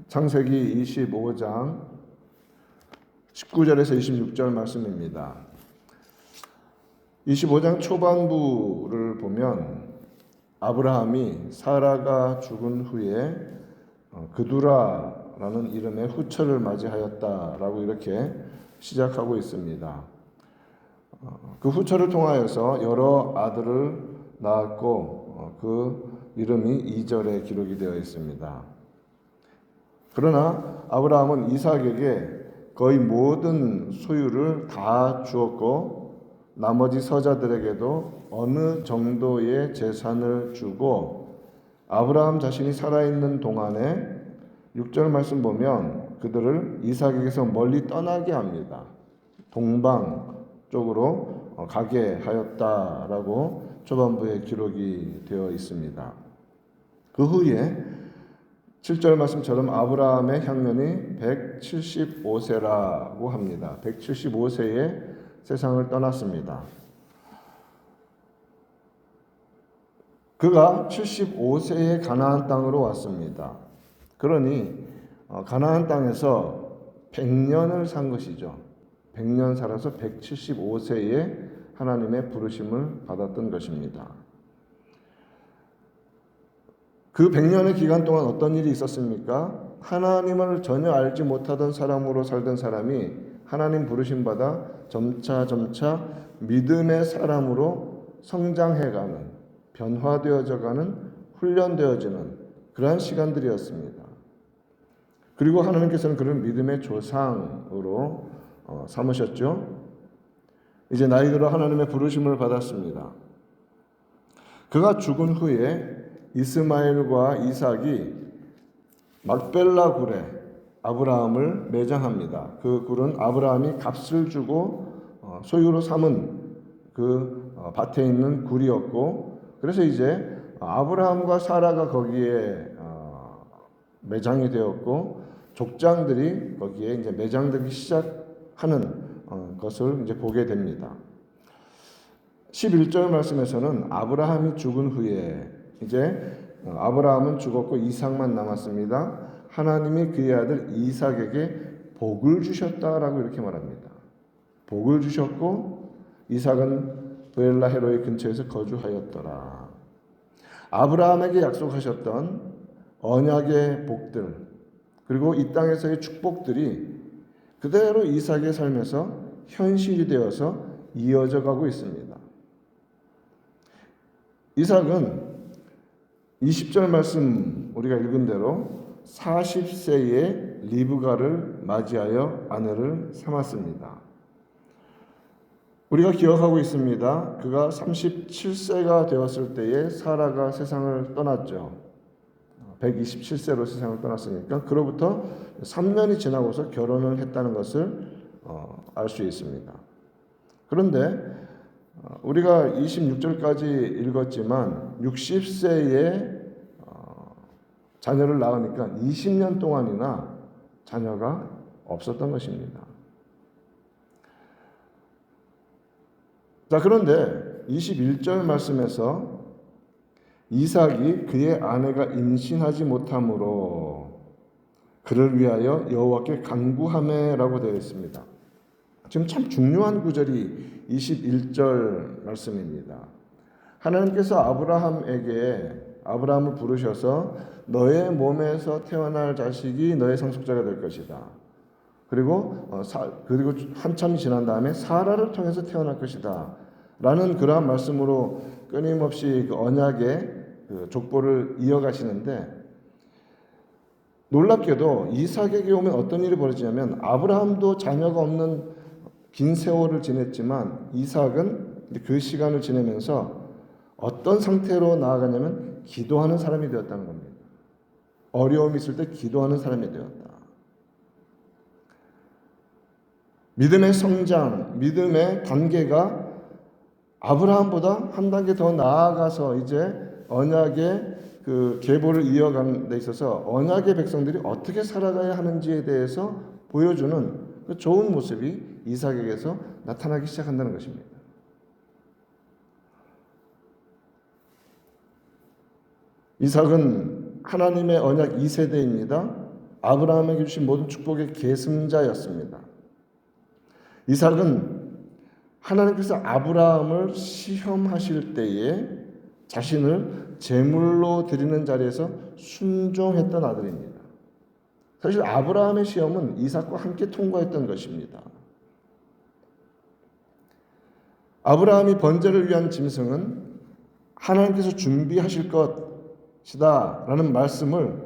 창세기 25장 19절에서 26절 말씀입니다. 25장 초반부를 보면 아브라함이 사라가 죽은 후에 그두라라는 이름의 후처를 맞이하였다라고 이렇게 시작하고 있습니다. 그 후처를 통하여서 여러 아들을 낳았고 그 이름이 2절에 기록이 되어 있습니다. 그러나 아브라함은 이삭에게 거의 모든 소유를 다 주었고 나머지 서자들에게도 어느 정도의 재산을 주고 아브라함 자신이 살아있는 동안에 6절 말씀 보면 그들을 이삭에게서 멀리 떠나게 합니다. 동방 쪽으로 가게 하였다라고 초반부에 기록이 되어 있습니다. 그 후에 7절 말씀처럼 아브라함의 향년이 175세라고 합니다. 175세에 세상을 떠났습니다. 그가 75세에 가나안 땅으로 왔습니다. 그러니 가나안 땅에서 100년을 산 것이죠. 100년 살아서 175세에 하나님의 부르심을 받았던 것입니다. 그 100년의 기간 동안 어떤 일이 있었습니까? 하나님을 전혀 알지 못하던 사람으로 살던 사람이 하나님 부르심 받아 점차 믿음의 사람으로 성장해가는, 변화되어져가는, 훈련되어지는 그러한 시간들이었습니다. 그리고 하나님께서는 그를 믿음의 조상으로 삼으셨죠. 이제 나이 들어 하나님의 부르심을 받았습니다. 그가 죽은 후에 이스마엘과 이삭이 막벨라 굴에 아브라함을 매장합니다. 그 굴은 아브라함이 값을 주고 소유로 삼은 그 밭에 있는 굴이었고, 그래서 이제 아브라함과 사라가 거기에 매장이 되었고 족장들이 거기에 이제 매장되기 시작하는 것을 이제 보게 됩니다. 11절 말씀에서는 아브라함이 죽은 후에 이제 아브라함은 죽었고 이삭만 남았습니다. 하나님이 그의 아들 이삭에게 복을 주셨다라고 이렇게 말합니다. 복을 주셨고 이삭은 브엘라 헤로의 근처에서 거주하였더라. 아브라함에게 약속하셨던 언약의 복들 그리고 이 땅에서의 축복들이 그대로 이삭의 삶에서 현실이 되어서 이어져 가고 있습니다. 이삭은 20절 말씀 우리가 읽은 대로 40세에 리브가를 맞이하여 아내를 삼았습니다. 우리가 기억하고 있습니다. 그가 37세가 되었을 때에 사라가 세상을 떠났죠. 127세로 세상을 떠났으니까 그로부터 3년이 지나고서 결혼을 했다는 것을 알 수 있습니다. 그런데 우리가 26절까지 읽었지만 60세에 자녀를 낳으니까 20년 동안이나 자녀가 없었던 것입니다. 자, 그런데 21절 말씀에서 이삭이 그의 아내가 임신하지 못함으로 그를 위하여 여호와께 간구하매라고 되어 있습니다. 지금 참 중요한 구절이 21절 말씀입니다. 하나님께서 아브라함을 부르셔서 너의 몸에서 태어날 자식이 너의 상속자가 될 것이다. 그리고 한참 지난 다음에 사라를 통해서 태어날 것이다. 라는 그러한 말씀으로 끊임없이 그 언약의 그 족보를 이어가시는데 놀랍게도 이삭에게 오면 어떤 일이 벌어지냐면 아브라함도 자녀가 없는 긴 세월을 지냈지만 이삭은 그 시간을 지내면서 어떤 상태로 나아가냐면 기도하는 사람이 되었다는 겁니다. 어려움이 있을 때 기도하는 사람이 되었다. 믿음의 성장, 믿음의 단계가 아브라함보다 한 단계 더 나아가서 이제 언약의 그 계보를 이어가는 데 있어서 언약의 백성들이 어떻게 살아가야 하는지에 대해서 보여주는 그 좋은 모습이 이삭에게서 나타나기 시작한다는 것입니다. 이삭은 하나님의 언약 2세대입니다. 아브라함에게 주신 모든 축복의 계승자였습니다. 이삭은 하나님께서 아브라함을 시험하실 때에 자신을 제물로 드리는 자리에서 순종했던 아들입니다. 사실 아브라함의 시험은 이삭과 함께 통과했던 것입니다. 아브라함이 번제를 위한 짐승은 하나님께서 준비하실 것이다 라는 말씀을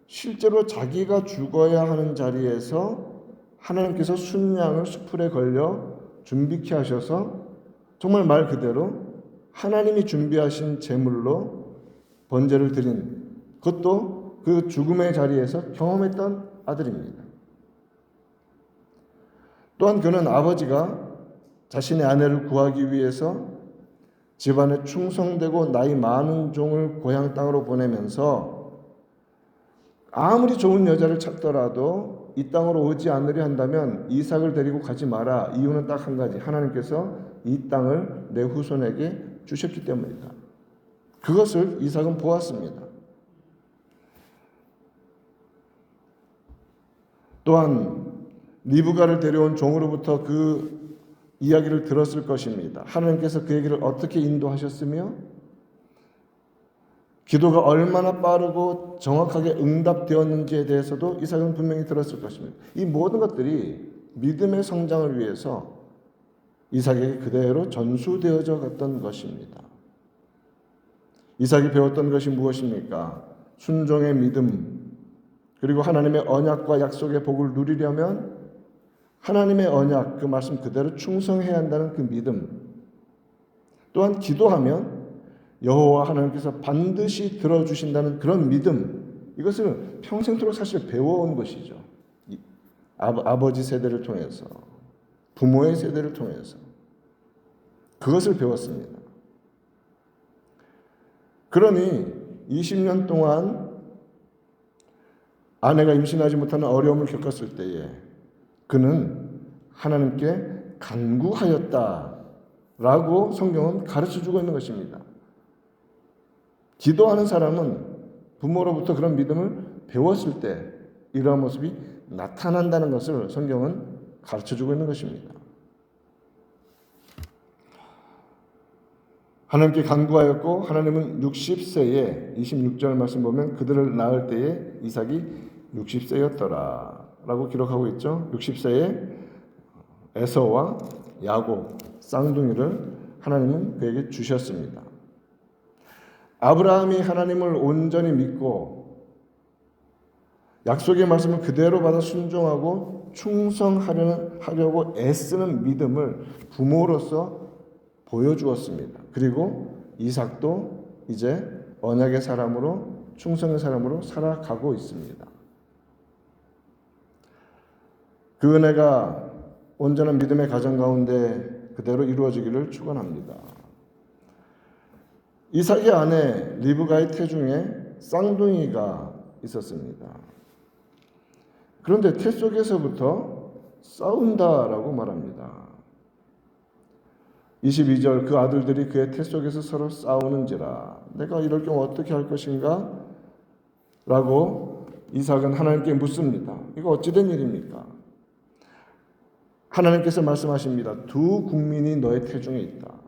실제로 자기가 죽어야 하는 자리에서 하나님께서 순양을 수풀에 걸려 준비케 하셔서 정말 말 그대로 하나님이 준비하신 제물로 번제를 드린, 그것도 그 죽음의 자리에서 경험했던 아들입니다. 또한 그는 아버지가 자신의 아내를 구하기 위해서 집안에 충성되고 나이 많은 종을 고향 땅으로 보내면서 아무리 좋은 여자를 찾더라도 이 땅으로 오지 않으려 한다면 이삭을 데리고 가지 마라. 이유는 딱 한 가지. 하나님께서 이 땅을 내 후손에게 주셨기 때문이다. 그것을 이삭은 보았습니다. 또한 리브가를 데려온 종으로부터 그 이야기를 들었을 것입니다. 하나님께서 그에게를 어떻게 인도하셨으며 기도가 얼마나 빠르고 정확하게 응답되었는지에 대해서도 이삭은 분명히 들었을 것입니다. 이 모든 것들이 믿음의 성장을 위해서 이삭에게 그대로 전수되어져 갔던 것입니다. 이삭이 배웠던 것이 무엇입니까? 순종의 믿음, 그리고 하나님의 언약과 약속의 복을 누리려면 하나님의 언약, 그 말씀 그대로 충성해야 한다는 그 믿음, 또한 기도하면 여호와 하나님께서 반드시 들어주신다는 그런 믿음, 이것을 평생토록 사실 배워온 것이죠. 아버지 세대를 통해서, 부모의 세대를 통해서 그것을 배웠습니다. 그러니 20년 동안 아내가 임신하지 못하는 어려움을 겪었을 때에 그는 하나님께 간구하였다라고 성경은 가르쳐주고 있는 것입니다. 기도하는 사람은 부모로부터 그런 믿음을 배웠을 때 이러한 모습이 나타난다는 것을 성경은 가르쳐주고 있는 것입니다. 하나님께 간구하였고 하나님은 60세에 26절 말씀 보면 그들을 낳을 때에 이삭이 60세였더라 라고 기록하고 있죠. 60세에 에서와 야곱 쌍둥이를 하나님은 그에게 주셨습니다. 아브라함이 하나님을 온전히 믿고 약속의 말씀을 그대로 받아 순종하고 충성하려고 애쓰는 믿음을 부모로서 보여주었습니다. 그리고 이삭도 이제 언약의 사람으로 충성의 사람으로 살아가고 있습니다. 그 은혜가 온전한 믿음의 가정 가운데 그대로 이루어지기를 축원합니다. 이삭의 아내 리브가의 태중에 쌍둥이가 있었습니다. 그런데 태 속에서부터 싸운다라고 말합니다. 22절 그 아들들이 그의 태 속에서 서로 싸우는지라 내가 이럴 경우 어떻게 할 것인가? 라고 이삭은 하나님께 묻습니다. 이거 어찌된 일입니까? 하나님께서 말씀하십니다. 두 국민이 너의 태중에 있다.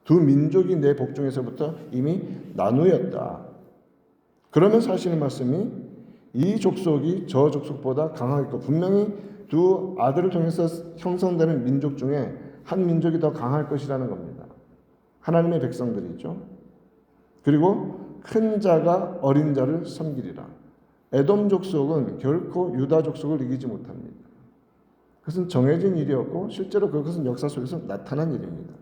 두 민족이 내 복중에서부터 이미 나누었다. 그러면서 하시는 말씀이 이 족속이 저 족속보다 강하겠고 분명히 두 아들을 통해서 형성되는 민족 중에 한 민족이 더 강할 것이라는 겁니다. 하나님의 백성들이죠. 그리고 큰 자가 어린 자를 섬기리라. 에돔 족속은 결코 유다 족속을 이기지 못합니다. 그것은 정해진 일이었고 실제로 그것은 역사 속에서 나타난 일입니다.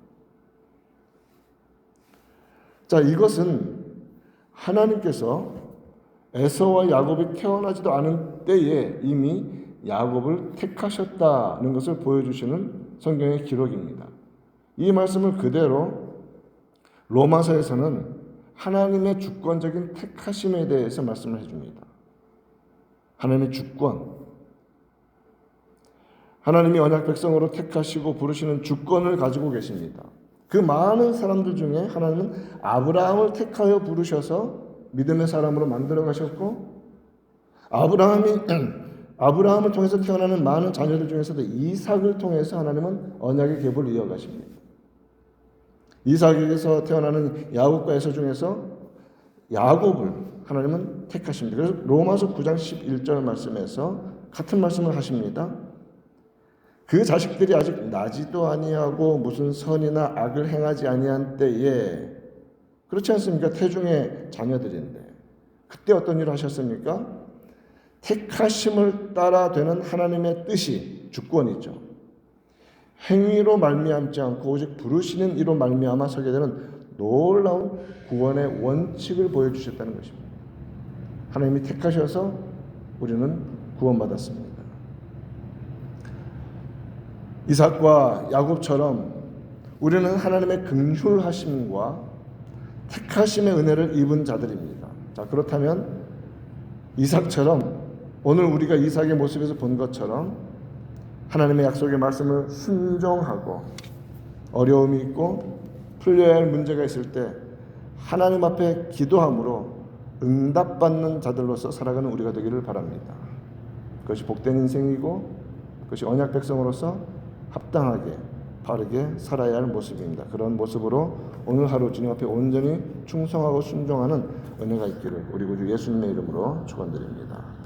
자, 이것은 하나님께서 에서와 야곱이 태어나지도 않은 때에 이미 야곱을 택하셨다는 것을 보여주시는 성경의 기록입니다. 이 말씀을 그대로 로마서에서는 하나님의 주권적인 택하심에 대해서 말씀을 해줍니다. 하나님의 주권, 하나님이 언약 백성으로 택하시고 부르시는 주권을 가지고 계십니다. 그 많은 사람들 중에 하나님은 아브라함을 택하여 부르셔서 믿음의 사람으로 만들어 가셨고 아브라함을 통해서 태어나는 많은 자녀들 중에서도 이삭을 통해서 하나님은 언약의 계보를 이어가십니다. 이삭에게서 태어나는 야곱과 에서 중에서 야곱을 하나님은 택하십니다. 그래서 로마서 9장 11절 말씀에서 같은 말씀을 하십니다. 그 자식들이 아직 나지도 아니하고 무슨 선이나 악을 행하지 아니한 때에, 그렇지 않습니까? 태중의 자녀들인데 그때 어떤 일을 하셨습니까? 택하심을 따라 되는 하나님의 뜻이 주권이죠. 행위로 말미암지 않고 오직 부르시는 이로 말미암아 서게 되는 놀라운 구원의 원칙을 보여주셨다는 것입니다. 하나님이 택하셔서 우리는 구원받았습니다. 이삭과 야곱처럼 우리는 하나님의 긍휼하심과 택하심의 은혜를 입은 자들입니다. 자, 그렇다면 이삭처럼 오늘 우리가 이삭의 모습에서 본 것처럼 하나님의 약속의 말씀을 순종하고 어려움이 있고 풀려야 할 문제가 있을 때 하나님 앞에 기도함으로 응답받는 자들로서 살아가는 우리가 되기를 바랍니다. 그것이 복된 인생이고 그것이 언약 백성으로서 합당하게 바르게 살아야 할 모습입니다. 그런 모습으로 오늘 하루 주님 앞에 온전히 충성하고 순종하는 은혜가 있기를 우리 구주 예수님의 이름으로 축원드립니다.